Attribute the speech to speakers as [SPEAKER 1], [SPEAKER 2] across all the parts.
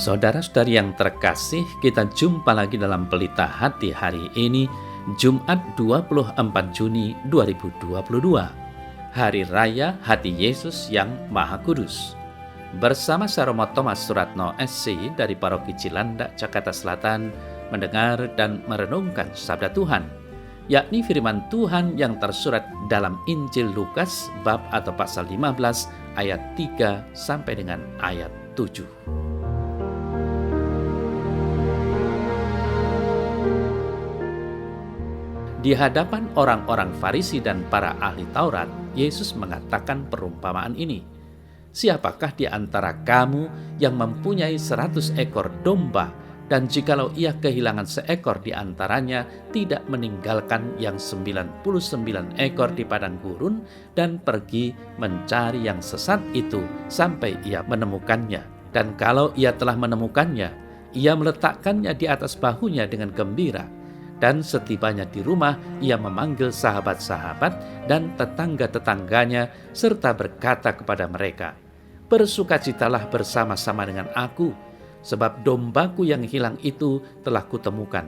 [SPEAKER 1] Saudara-saudari yang terkasih, kita jumpa lagi dalam Pelita Hati hari ini, Jumat 24 Juni 2022, Hari Raya Hati Yesus yang Maha Kudus. Bersama saya Romo Thomas Suratno SC dari Paroki Cilandak, Jakarta Selatan, mendengar dan merenungkan Sabda Tuhan, yakni firman Tuhan yang tersurat dalam Injil Lukas bab atau pasal 15 ayat 3 sampai dengan ayat 7. Di hadapan orang-orang Farisi dan para ahli Taurat, Yesus mengatakan perumpamaan ini. Siapakah di antara kamu yang mempunyai 100 ekor domba, dan jikalau ia kehilangan seekor di antaranya, tidak meninggalkan yang 99 ekor di padang gurun, dan pergi mencari yang sesat itu sampai ia menemukannya. Dan kalau ia telah menemukannya, ia meletakkannya di atas bahunya dengan gembira. Dan setibanya di rumah, ia memanggil sahabat-sahabat dan tetangga-tetangganya, serta berkata kepada mereka, "Bersukacitalah bersama-sama dengan aku, sebab dombaku yang hilang itu telah kutemukan.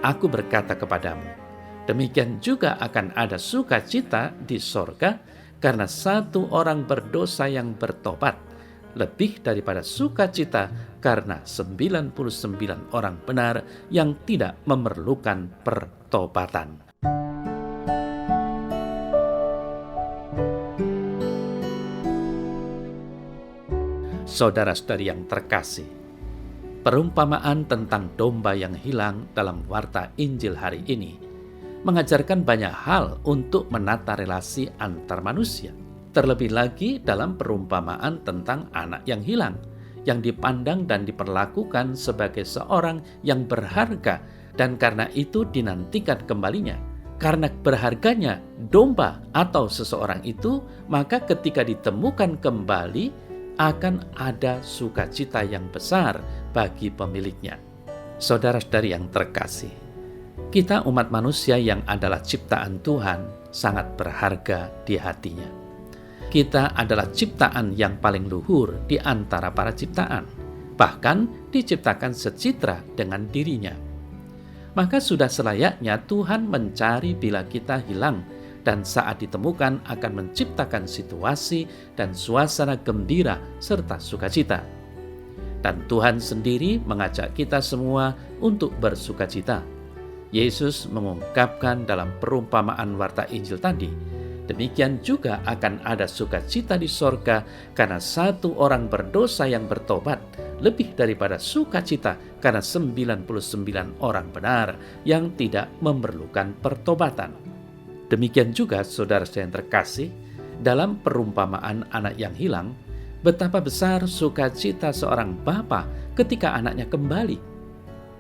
[SPEAKER 1] Aku berkata kepadamu, demikian juga akan ada sukacita di sorga, karena satu orang berdosa yang bertobat, lebih daripada sukacita karena 99 orang benar yang tidak memerlukan pertobatan." Saudara-saudari yang terkasih, perumpamaan tentang domba yang hilang dalam warta Injil hari ini mengajarkan banyak hal untuk menata relasi antar manusia. Terlebih lagi dalam perumpamaan tentang anak yang hilang, yang dipandang dan diperlakukan sebagai seorang yang berharga, dan karena itu dinantikan kembalinya. Karena berharganya domba atau seseorang itu, maka ketika ditemukan kembali akan ada sukacita yang besar bagi pemiliknya. Saudara-saudari yang terkasih, kita umat manusia yang adalah ciptaan Tuhan sangat berharga di hatinya. Kita adalah ciptaan yang paling luhur di antara para ciptaan, bahkan diciptakan secitra dengan dirinya. Maka sudah selayaknya Tuhan mencari bila kita hilang, dan saat ditemukan akan menciptakan situasi dan suasana gembira serta sukacita. Dan Tuhan sendiri mengajak kita semua untuk bersukacita. Yesus mengungkapkan dalam perumpamaan warta Injil tadi, demikian juga akan ada sukacita di sorga karena satu orang berdosa yang bertobat, lebih daripada sukacita karena 99 orang benar yang tidak memerlukan pertobatan. Demikian juga saudara-saudara yang terkasih, dalam perumpamaan anak yang hilang, betapa besar sukacita seorang bapa ketika anaknya kembali.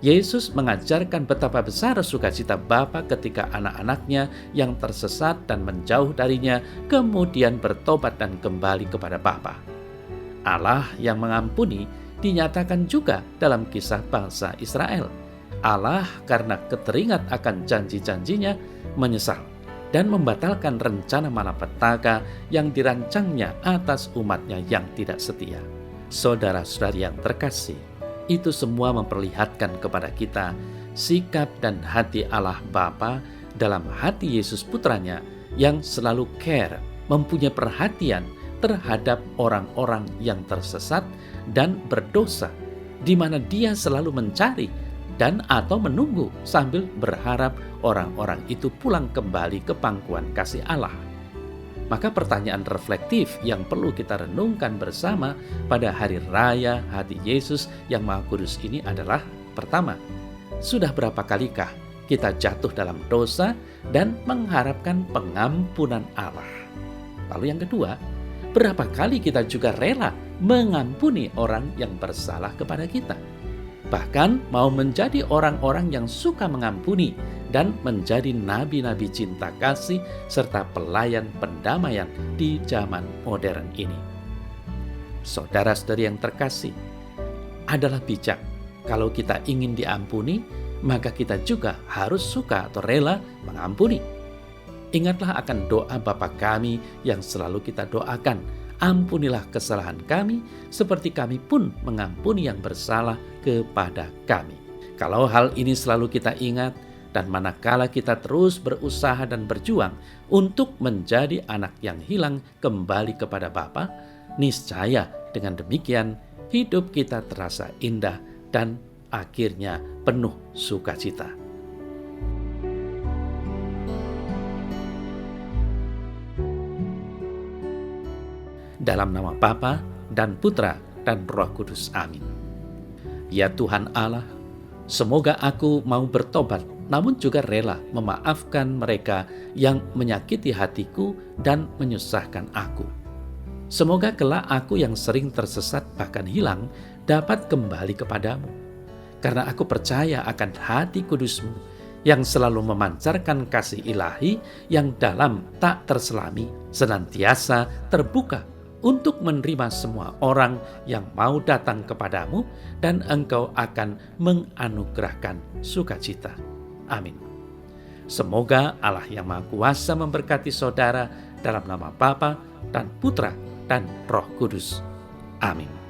[SPEAKER 1] Yesus mengajarkan betapa besar sukacita Bapa ketika anak-anaknya yang tersesat dan menjauh darinya kemudian bertobat dan kembali kepada Bapa. Allah yang mengampuni dinyatakan juga dalam kisah bangsa Israel. Allah karena keteringat akan janji-janjinya menyesal dan membatalkan rencana malapetaka yang dirancangnya atas umatnya yang tidak setia. Saudara-saudari yang terkasih, itu semua memperlihatkan kepada kita sikap dan hati Allah Bapa dalam hati Yesus Putranya yang selalu care, mempunyai perhatian terhadap orang-orang yang tersesat dan berdosa, di mana Dia selalu mencari dan atau menunggu sambil berharap orang-orang itu pulang kembali ke pangkuan kasih Allah. Maka pertanyaan reflektif yang perlu kita renungkan bersama pada Hari Raya Hati Yesus yang Maha Kudus ini adalah, pertama, sudah berapa kalikah kita jatuh dalam dosa dan mengharapkan pengampunan Allah? Lalu yang kedua, berapa kali kita juga rela mengampuni orang yang bersalah kepada kita? Bahkan mau menjadi orang-orang yang suka mengampuni dan menjadi nabi-nabi cinta kasih serta pelayan pendamaian di zaman modern ini. Saudara-saudari yang terkasih, adalah bijak kalau kita ingin diampuni, maka kita juga harus suka atau rela mengampuni. Ingatlah akan doa Bapa kami yang selalu kita doakan, Ampunilah kesalahan kami, seperti kami pun mengampuni yang bersalah kepada kami. Kalau hal ini selalu kita ingat, dan manakala kita terus berusaha dan berjuang untuk menjadi anak yang hilang kembali kepada Bapa, niscaya dengan demikian hidup kita terasa indah dan akhirnya penuh sukacita. Dalam nama Bapa dan Putra dan Roh Kudus. Amin. Ya Tuhan Allah, semoga aku mau bertobat, namun juga rela memaafkan mereka yang menyakiti hatiku dan menyusahkan aku. Semoga kelak aku yang sering tersesat bahkan hilang dapat kembali kepadamu. Karena aku percaya akan hati kudus-Mu yang selalu memancarkan kasih ilahi yang dalam tak terselami, senantiasa terbuka untuk menerima semua orang yang mau datang kepadamu, dan Engkau akan menganugerahkan sukacita. Amin. Semoga Allah yang Maha Kuasa memberkati saudara dalam nama Bapa dan Putra dan Roh Kudus. Amin.